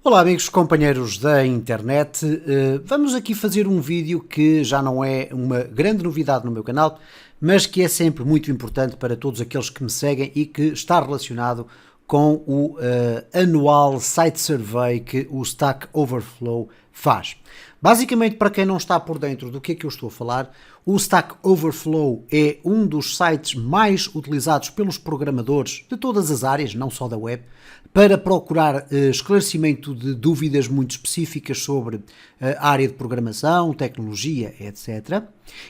Olá amigos, companheiros da internet, vamos aqui fazer um vídeo que já não é uma grande novidade no meu canal, mas que é sempre muito importante para todos aqueles que me seguem e que está relacionado com o anual site survey que o Stack Overflow faz. Basicamente, para quem não está por dentro do que é que eu estou a falar, o Stack Overflow é um dos sites mais utilizados pelos programadores de todas as áreas, não só da web, para procurar esclarecimento de dúvidas muito específicas sobre a área de programação, tecnologia, etc.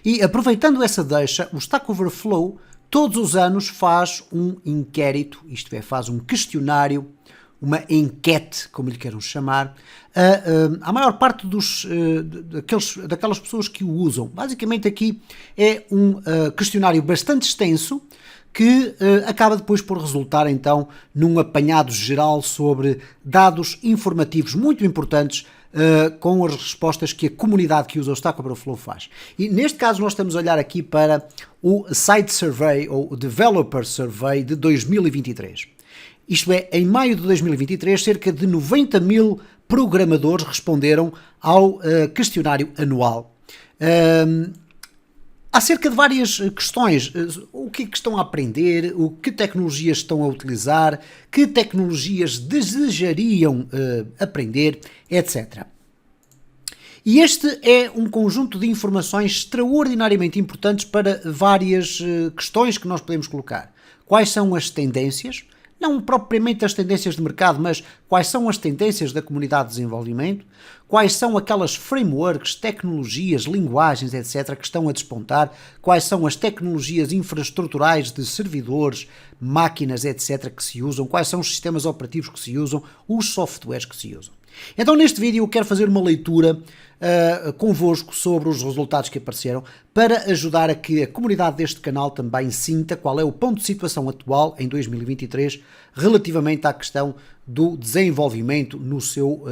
E aproveitando essa deixa, o Stack Overflow todos os anos faz um inquérito, isto é, faz um questionário, uma enquete, como lhe queiram chamar, à maior parte daquelas pessoas que o usam. Basicamente aqui é um questionário bastante extenso, que acaba depois por resultar então num apanhado geral sobre dados informativos muito importantes com as respostas que a comunidade que usa o Stack Overflow faz. E neste caso nós estamos a olhar aqui para o Site Survey ou o Developer Survey de 2023. Isto é, em maio de 2023, cerca de 90 mil programadores responderam ao questionário anual. Acerca de várias questões, o que é que estão a aprender, que tecnologias estão a utilizar, que tecnologias desejariam aprender, etc. E este é um conjunto de informações extraordinariamente importantes para várias questões que nós podemos colocar. Quais são as tendências? Não propriamente as tendências de mercado, mas quais são as tendências da comunidade de desenvolvimento, quais são aquelas frameworks, tecnologias, linguagens, etc., que estão a despontar, quais são as tecnologias infraestruturais de servidores, máquinas, etc., que se usam, quais são os sistemas operativos que se usam, os softwares que se usam. Então neste vídeo eu quero fazer uma leitura convosco sobre os resultados que apareceram para ajudar a que a comunidade deste canal também sinta qual é o ponto de situação atual em 2023 relativamente à questão do desenvolvimento no seu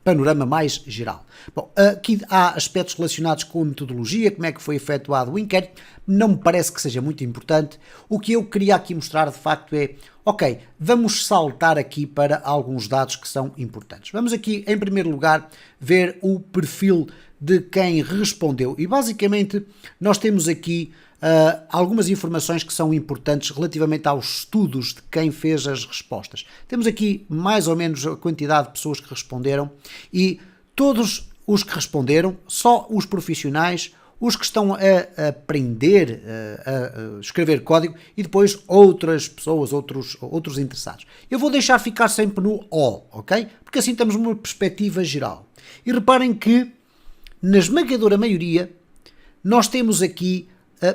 panorama mais geral. Bom, aqui há aspectos relacionados com a metodologia, como é que foi efetuado o inquérito, não me parece que seja muito importante. O que eu queria aqui mostrar de facto é, ok, vamos saltar aqui para alguns dados que são importantes. Vamos aqui, em primeiro lugar, ver o perfil de quem respondeu. E basicamente nós temos aqui algumas informações que são importantes relativamente aos estudos de quem fez as respostas. Temos aqui mais ou menos a quantidade de pessoas que responderam e todos os que responderam, só os profissionais, os que estão a aprender a escrever código e depois outras pessoas, outros interessados. Eu vou deixar ficar sempre no all, ok? Porque assim temos uma perspectiva geral. E reparem que, na esmagadora maioria, nós temos aqui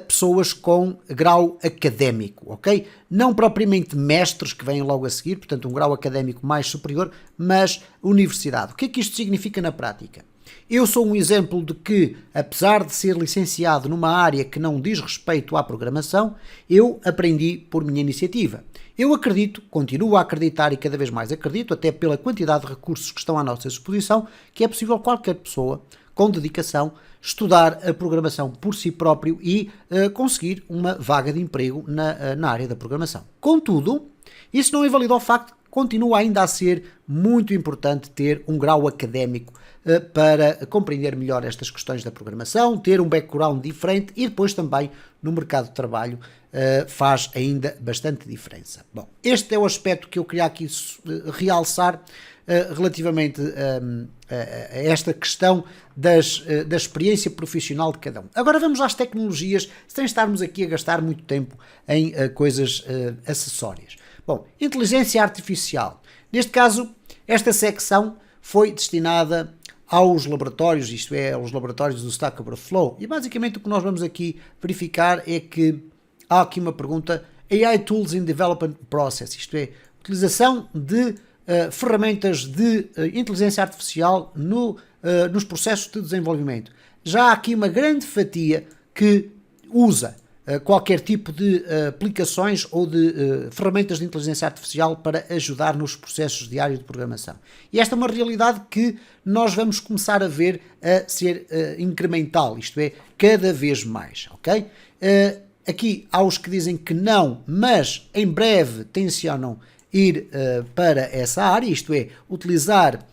pessoas com grau académico, ok? Não propriamente mestres que vêm logo a seguir, portanto um grau académico mais superior, mas universidade. O que é que isto significa na prática? Eu sou um exemplo de que, apesar de ser licenciado numa área que não diz respeito à programação, eu aprendi por minha iniciativa. Eu acredito, continuo a acreditar e cada vez mais acredito, até pela quantidade de recursos que estão à nossa disposição, que é possível qualquer pessoa, com dedicação, estudar a programação por si próprio e conseguir uma vaga de emprego na área da programação. Contudo, isso não invalida o facto que continua ainda a ser muito importante ter um grau académico para compreender melhor estas questões da programação, ter um background diferente e depois também no mercado de trabalho faz ainda bastante diferença. Bom, este é o aspecto que eu queria aqui realçar relativamente a esta questão da experiência profissional de cada um. Agora vamos às tecnologias, sem estarmos aqui a gastar muito tempo em coisas acessórias. Bom, inteligência artificial. Neste caso, esta secção foi destinada aos laboratórios, isto é, aos laboratórios do Stack Overflow. E basicamente o que nós vamos aqui verificar é que há aqui uma pergunta: AI Tools in Development Process, isto é, utilização de ferramentas de inteligência artificial nos processos de desenvolvimento. Já há aqui uma grande fatia que usa qualquer tipo de aplicações ou de ferramentas de inteligência artificial para ajudar nos processos diários de programação. E esta é uma realidade que nós vamos começar a ver a ser incremental, isto é, cada vez mais, ok? Aqui há os que dizem que não, mas em breve tencionam ir para essa área, isto é, utilizar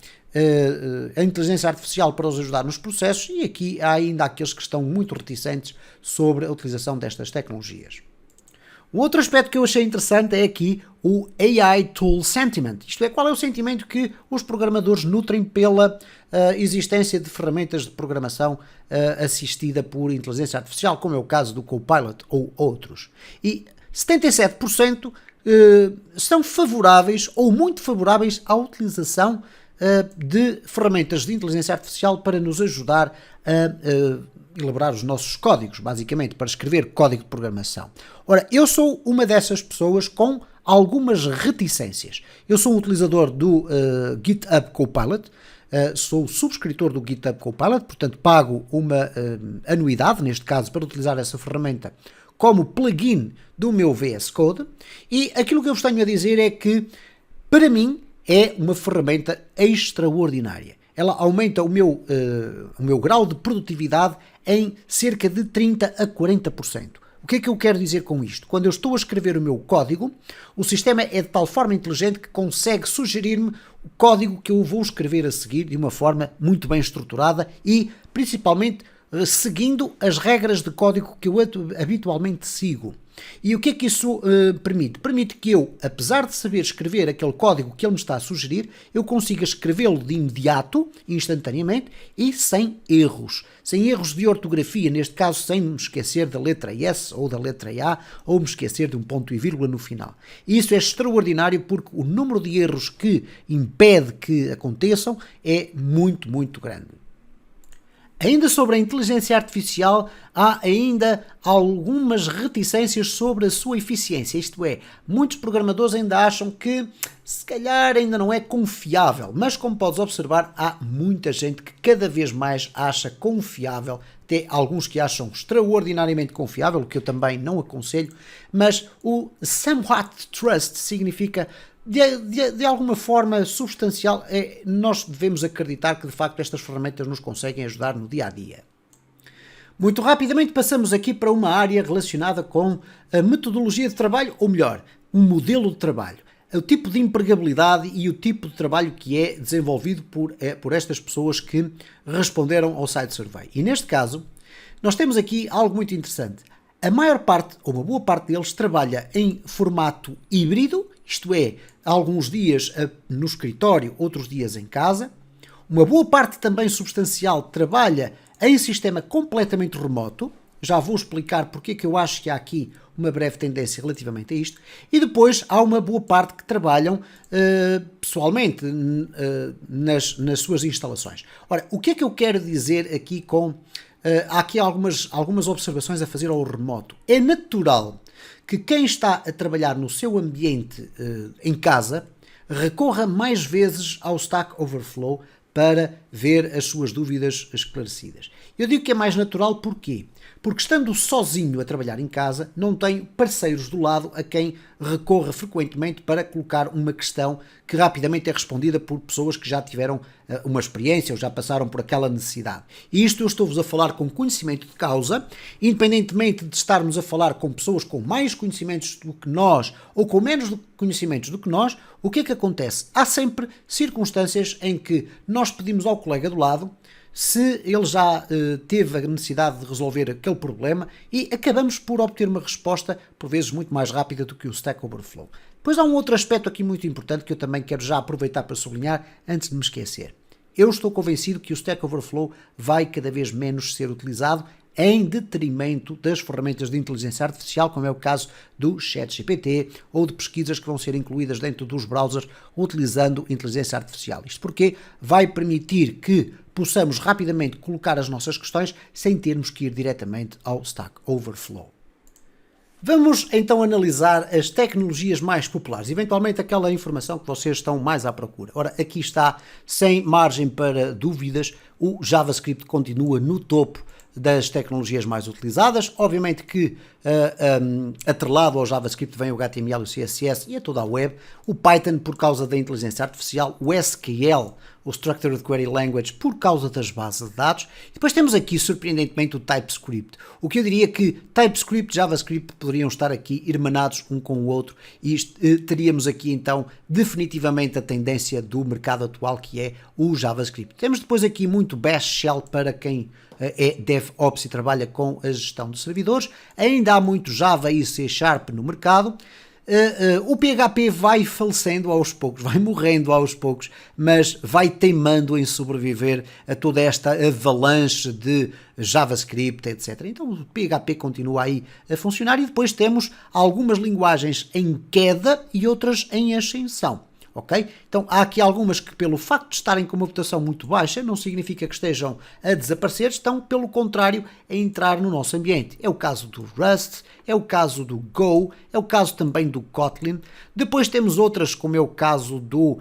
a inteligência artificial para os ajudar nos processos, e aqui há ainda aqueles que estão muito reticentes sobre a utilização destas tecnologias. Um outro aspecto que eu achei interessante é aqui o AI Tool Sentiment, isto é, qual é o sentimento que os programadores nutrem pela existência de ferramentas de programação assistida por inteligência artificial, como é o caso do Copilot ou outros. E 77% são favoráveis ou muito favoráveis à utilização de ferramentas de inteligência artificial para nos ajudar a elaborar os nossos códigos, basicamente, para escrever código de programação. Ora, eu sou uma dessas pessoas com algumas reticências. Eu sou um utilizador do GitHub Copilot, sou subscritor do GitHub Copilot, portanto pago uma anuidade, neste caso, para utilizar essa ferramenta como plugin do meu VS Code, e aquilo que eu vos tenho a dizer é que, para mim, é uma ferramenta extraordinária. Ela aumenta o meu grau de produtividade em cerca de 30% a 40%. O que é que eu quero dizer com isto? Quando eu estou a escrever o meu código, o sistema é de tal forma inteligente que consegue sugerir-me o código que eu vou escrever a seguir de uma forma muito bem estruturada e, principalmente, seguindo as regras de código que eu habitualmente sigo. E o que é que isso permite? Permite que eu, apesar de saber escrever aquele código que ele me está a sugerir, eu consiga escrevê-lo de imediato, instantaneamente e sem erros. Sem erros de ortografia, neste caso sem me esquecer da letra S ou da letra A, ou me esquecer de um ponto e vírgula no final. E isso é extraordinário porque o número de erros que impede que aconteçam é muito, muito grande. Ainda sobre a inteligência artificial, há ainda algumas reticências sobre a sua eficiência, isto é, muitos programadores ainda acham que se calhar ainda não é confiável, mas como podes observar, há muita gente que cada vez mais acha confiável, até alguns que acham extraordinariamente confiável, o que eu também não aconselho, mas o somewhat trust significa de alguma forma substancial, nós devemos acreditar que de facto estas ferramentas nos conseguem ajudar no dia a dia. Muito rapidamente passamos aqui para uma área relacionada com a metodologia de trabalho, ou melhor, um modelo de trabalho. O tipo de empregabilidade e o tipo de trabalho que é desenvolvido por estas pessoas que responderam ao site survey. E neste caso, nós temos aqui algo muito interessante. A maior parte, ou uma boa parte deles, trabalha em formato híbrido, isto é, alguns dias no escritório, outros dias em casa. Uma boa parte também substancial trabalha em sistema completamente remoto. Já vou explicar porque é que eu acho que há aqui uma breve tendência relativamente a isto. E depois há uma boa parte que trabalham pessoalmente nas suas instalações. Ora, o que é que eu quero dizer aqui com... há aqui algumas observações a fazer ao remoto. É natural que quem está a trabalhar no seu ambiente em casa recorra mais vezes ao Stack Overflow para ver as suas dúvidas esclarecidas. Eu digo que é mais natural porquê? Porque estando sozinho a trabalhar em casa, não tem parceiros do lado a quem recorra frequentemente para colocar uma questão que rapidamente é respondida por pessoas que já tiveram uma experiência ou já passaram por aquela necessidade. E isto eu estou-vos a falar com conhecimento de causa, independentemente de estarmos a falar com pessoas com mais conhecimentos do que nós ou com menos conhecimentos do que nós, o que é que acontece? Há sempre circunstâncias em que nós pedimos ao colega do lado se ele já teve a necessidade de resolver aquele problema e acabamos por obter uma resposta, por vezes, muito mais rápida do que o Stack Overflow. Depois há um outro aspecto aqui muito importante que eu também quero já aproveitar para sublinhar antes de me esquecer. Eu estou convencido que o Stack Overflow vai cada vez menos ser utilizado em detrimento das ferramentas de inteligência artificial, como é o caso do ChatGPT ou de pesquisas que vão ser incluídas dentro dos browsers utilizando inteligência artificial. Isto porque vai permitir que possamos rapidamente colocar as nossas questões sem termos que ir diretamente ao Stack Overflow. Vamos então analisar as tecnologias mais populares, eventualmente aquela informação que vocês estão mais à procura. Ora, aqui está, sem margem para dúvidas, o JavaScript continua no topo das tecnologias mais utilizadas. Obviamente que atrelado ao JavaScript vem o HTML, o CSS e a toda a web. O Python por causa da inteligência artificial, o SQL o Structured Query Language por causa das bases de dados. E depois temos aqui, surpreendentemente, o TypeScript. O que eu diria que TypeScript e JavaScript poderiam estar aqui irmanados um com o outro e teríamos aqui então definitivamente a tendência do mercado atual, que é o JavaScript. Temos depois aqui muito Bash Shell para quem é DevOps e trabalha com a gestão de servidores. Ainda há muito Java e C Sharp no mercado. O PHP vai falecendo aos poucos, vai morrendo aos poucos, mas vai teimando em sobreviver a toda esta avalanche de JavaScript, etc. Então o PHP continua aí a funcionar e depois temos algumas linguagens em queda e outras em ascensão. Ok? Então há aqui algumas que, pelo facto de estarem com uma votação muito baixa, não significa que estejam a desaparecer, estão pelo contrário a entrar no nosso ambiente. É o caso do Rust, é o caso do Go, é o caso também do Kotlin. Depois temos outras, como é o caso do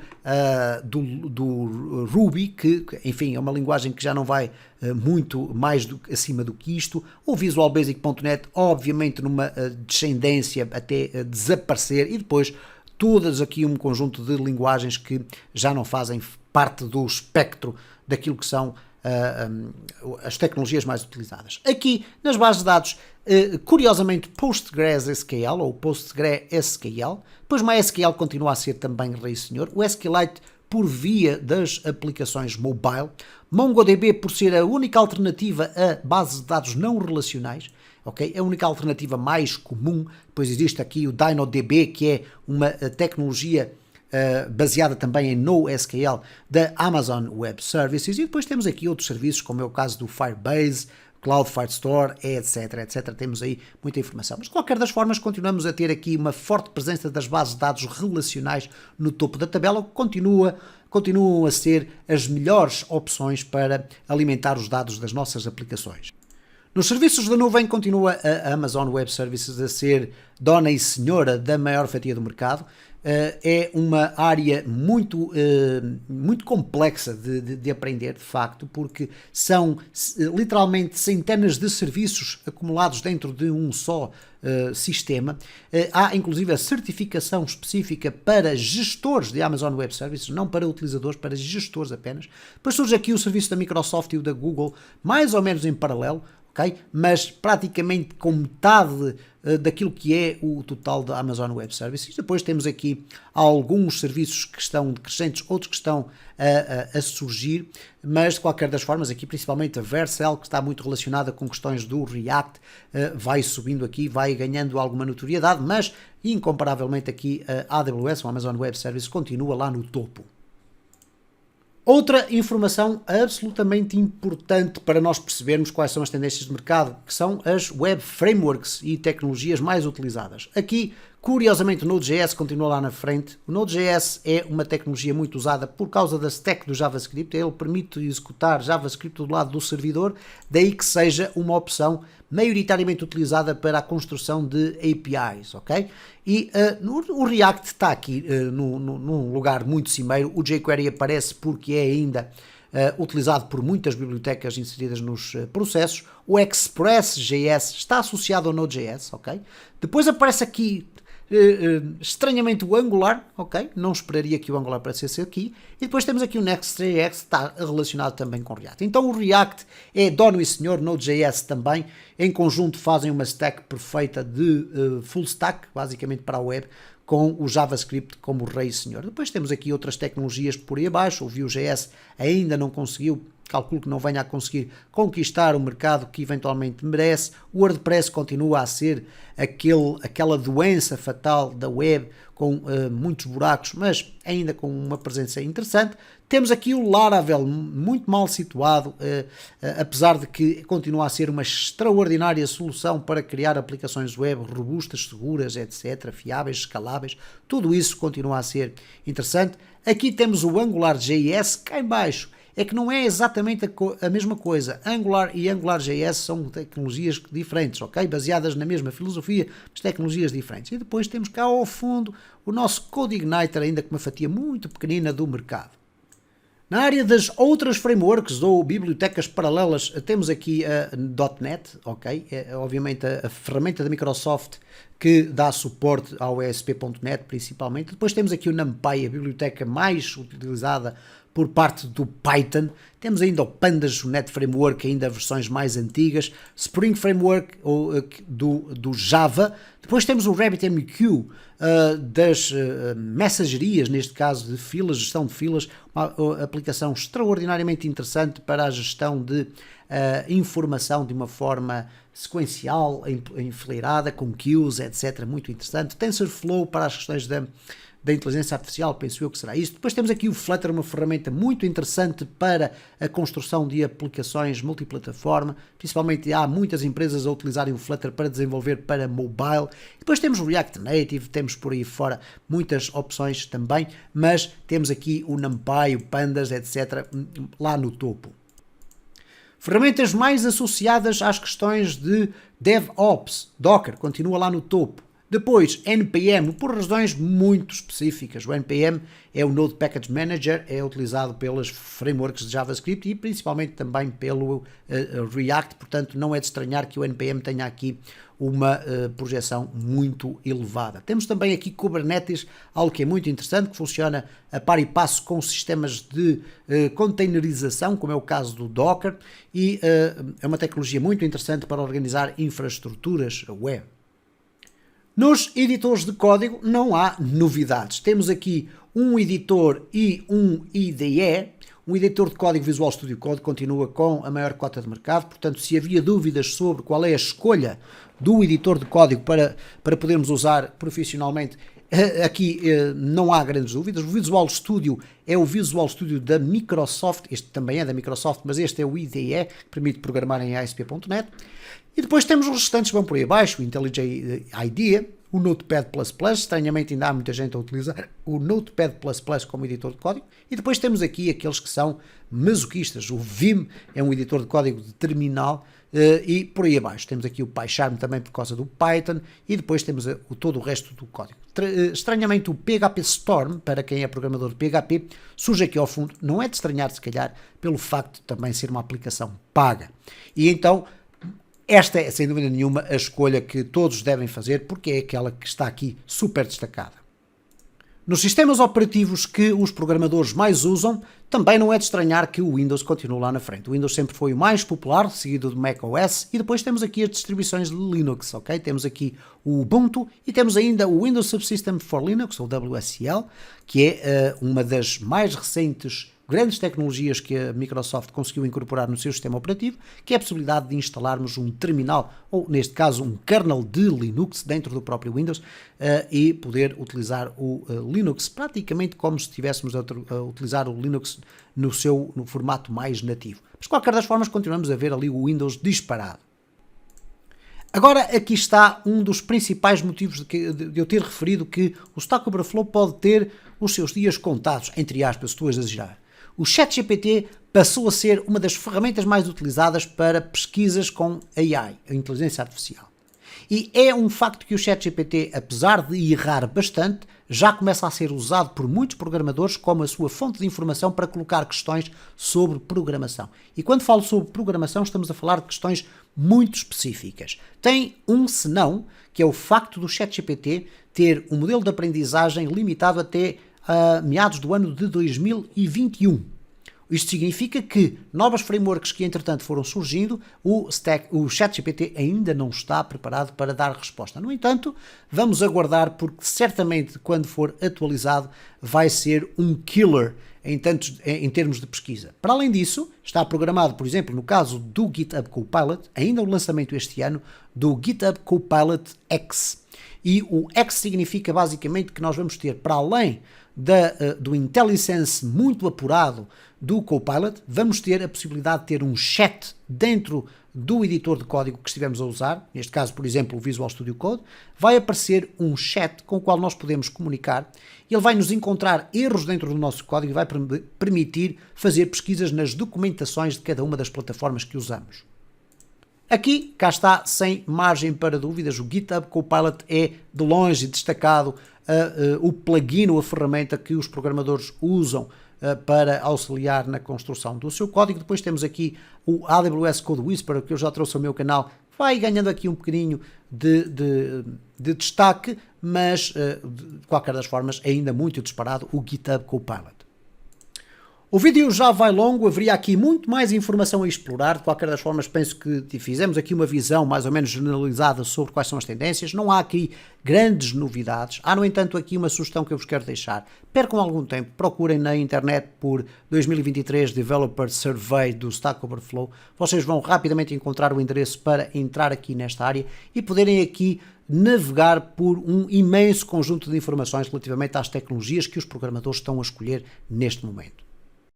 Ruby, que enfim é uma linguagem que já não vai muito mais acima do que isto. O Visual Basic.net obviamente numa descendência até desaparecer, e depois todas aqui um conjunto de linguagens que já não fazem parte do espectro daquilo que são as tecnologias mais utilizadas. Aqui nas bases de dados, curiosamente PostgreSQL ou PostgreSQL, depois MySQL continua a ser também rei senhor, o SQLite por via das aplicações mobile, MongoDB por ser a única alternativa a bases de dados não relacionais. Okay? É a única alternativa mais comum. Depois existe aqui o DynaDB, que é uma tecnologia baseada também em NoSQL da Amazon Web Services, e depois temos aqui outros serviços, como é o caso do Firebase, Cloud Firestore, etc. Temos aí muita informação. Mas de qualquer das formas, continuamos a ter aqui uma forte presença das bases de dados relacionais no topo da tabela, que continuam a ser as melhores opções para alimentar os dados das nossas aplicações. Nos serviços da nuvem continua a Amazon Web Services a ser dona e senhora da maior fatia do mercado. É uma área muito complexa de aprender, de facto, porque são literalmente centenas de serviços acumulados dentro de um só sistema. Há inclusive a certificação específica para gestores de Amazon Web Services, não para utilizadores, para gestores apenas. Depois surge aqui o serviço da Microsoft e o da Google, mais ou menos em paralelo. Okay? Mas praticamente com metade daquilo que é o total da Amazon Web Services. Depois temos aqui alguns serviços que estão decrescentes, outros que estão a surgir, mas de qualquer das formas aqui principalmente a Vercel, que está muito relacionada com questões do React, vai subindo aqui, vai ganhando alguma notoriedade, mas incomparavelmente aqui a AWS, o Amazon Web Services, continua lá no topo. Outra informação absolutamente importante para nós percebermos quais são as tendências de mercado, que são as web frameworks e tecnologias mais utilizadas. Aqui, curiosamente, o Node.js continua lá na frente. O Node.js é uma tecnologia muito usada por causa da stack do JavaScript. Ele permite executar JavaScript do lado do servidor, daí que seja uma opção maioritariamente utilizada para a construção de APIs, ok? E o React está aqui num lugar muito cimeiro. O jQuery aparece porque é ainda utilizado por muitas bibliotecas inseridas nos processos. O Express.js está associado ao Node.js, ok? Depois aparece aqui estranhamente o Angular, ok? Não esperaria que o Angular aparecesse aqui. E depois temos aqui o Next.js, que está relacionado também com o React. Então o React é dono e senhor, Node.js também. Em conjunto fazem uma stack perfeita de full stack, basicamente para a web, com o JavaScript como rei e senhor. Depois temos aqui outras tecnologias por aí abaixo. O Vue.js ainda não conseguiu, calculo que não venha a conseguir conquistar o mercado que eventualmente merece. O WordPress continua a ser aquela doença fatal da web, com muitos buracos, mas ainda com uma presença interessante. Temos aqui o Laravel, muito mal situado, apesar de que continua a ser uma extraordinária solução para criar aplicações web robustas, seguras, etc., fiáveis, escaláveis. Tudo isso continua a ser interessante. Aqui temos o AngularJS, cá em baixo. É que não é exatamente a mesma coisa. Angular e AngularJS são tecnologias diferentes, ok? Baseadas na mesma filosofia, mas tecnologias diferentes. E depois temos cá ao fundo o nosso CodeIgniter, ainda com uma fatia muito pequenina do mercado. Na área das outras frameworks ou bibliotecas paralelas, temos aqui a .NET, ok? É obviamente a ferramenta da Microsoft que dá suporte ao ASP.NET principalmente. Depois temos aqui o NumPy, a biblioteca mais utilizada por parte do Python. Temos ainda o Pandas, o Net Framework, ainda versões mais antigas, Spring Framework do Java. Depois temos o RabbitMQ das mensagerias, neste caso de filas, gestão de filas, uma aplicação extraordinariamente interessante para a gestão de informação de uma forma sequencial, enfileirada, com queues, etc. Muito interessante. TensorFlow para as questões da inteligência artificial, penso eu que será isso. Depois temos aqui o Flutter, uma ferramenta muito interessante para a construção de aplicações multiplataforma, principalmente há muitas empresas a utilizarem o Flutter para desenvolver para mobile. Depois temos o React Native, temos por aí fora muitas opções também, mas temos aqui o NumPy, o Pandas, etc. lá no topo. Ferramentas mais associadas às questões de DevOps, Docker, continua lá no topo. Depois, NPM, por razões muito específicas. O NPM é o Node Package Manager, é utilizado pelas frameworks de JavaScript e principalmente também pelo React, portanto não é de estranhar que o NPM tenha aqui uma projeção muito elevada. Temos também aqui Kubernetes, algo que é muito interessante, que funciona a par e passo com sistemas de containerização, como é o caso do Docker, e é uma tecnologia muito interessante para organizar infraestruturas web. Nos editores de código não há novidades. Temos aqui um editor e um IDE. Um editor de código Visual Studio Code continua com a maior cota de mercado, portanto, se havia dúvidas sobre qual é a escolha do editor de código para podermos usar profissionalmente, aqui não há grandes dúvidas. O Visual Studio é o Visual Studio da Microsoft, este também é da Microsoft, mas este é o IDE, que permite programar em ASP.NET. E depois temos os restantes que vão por aí abaixo, o IntelliJ IDEA, o Notepad++, estranhamente ainda há muita gente a utilizar o Notepad++ como editor de código, e depois temos aqui aqueles que são masoquistas, o Vim é um editor de código de terminal, e por aí abaixo temos aqui o PyCharm também por causa do Python, e depois temos todo o resto do código. Estranhamente o PHP Storm, para quem é programador de PHP, surge aqui ao fundo, não é de estranhar se calhar, pelo facto de também ser uma aplicação paga, e então esta é, sem dúvida nenhuma, a escolha que todos devem fazer, porque é aquela que está aqui super destacada. Nos sistemas operativos que os programadores mais usam, também não é de estranhar que o Windows continue lá na frente. O Windows sempre foi o mais popular, seguido do macOS, e depois temos aqui as distribuições de Linux, ok? Temos aqui o Ubuntu e temos ainda o Windows Subsystem for Linux, ou WSL, que é uma das mais recentes grandes tecnologias que a Microsoft conseguiu incorporar no seu sistema operativo, que é a possibilidade de instalarmos um terminal, ou neste caso um kernel de Linux dentro do próprio Windows, e poder utilizar o Linux praticamente como se estivéssemos a utilizar o Linux no formato mais nativo. Mas de qualquer das formas continuamos a ver ali o Windows disparado. Agora aqui está um dos principais motivos de eu ter referido que o Stack Overflow pode ter os seus dias contados, entre aspas, estou a exagerar. O ChatGPT passou a ser uma das ferramentas mais utilizadas para pesquisas com AI, a inteligência artificial. E é um facto que o ChatGPT, apesar de errar bastante, já começa a ser usado por muitos programadores como a sua fonte de informação para colocar questões sobre programação. E quando falo sobre programação, estamos a falar de questões muito específicas. Tem um senão, que é o facto do ChatGPT ter um modelo de aprendizagem limitado até a meados do ano de 2021. Isto significa que novas frameworks que entretanto foram surgindo, o ChatGPT ainda não está preparado para dar resposta. No entanto, vamos aguardar porque certamente quando for atualizado vai ser um killer em termos de pesquisa. Para além disso, está programado, por exemplo, no caso do GitHub Copilot, ainda o lançamento este ano do GitHub Copilot X. E o X significa basicamente que nós vamos ter, para além do IntelliSense muito apurado do Copilot, vamos ter a possibilidade de ter um chat dentro do editor de código que estivemos a usar, neste caso, por exemplo, o Visual Studio Code, vai aparecer um chat com o qual nós podemos comunicar, ele vai nos encontrar erros dentro do nosso código e vai permitir fazer pesquisas nas documentações de cada uma das plataformas que usamos. Aqui, cá está, sem margem para dúvidas, o GitHub Copilot é de longe destacado o plugin ou a ferramenta que os programadores usam para auxiliar na construção do seu código. Depois temos aqui o AWS Code Whisperer, que eu já trouxe ao meu canal, vai ganhando aqui um bocadinho de destaque, mas de qualquer das formas é ainda muito disparado o GitHub Copilot. O vídeo já vai longo, haveria aqui muito mais informação a explorar. De qualquer das formas, penso que fizemos aqui uma visão mais ou menos generalizada sobre quais são as tendências. Não há aqui grandes novidades. Há, no entanto, aqui uma sugestão que eu vos quero deixar. Percam algum tempo, procurem na internet por 2023 Developer Survey do Stack Overflow. Vocês vão rapidamente encontrar o endereço para entrar aqui nesta área e poderem aqui navegar por um imenso conjunto de informações relativamente às tecnologias que os programadores estão a escolher neste momento.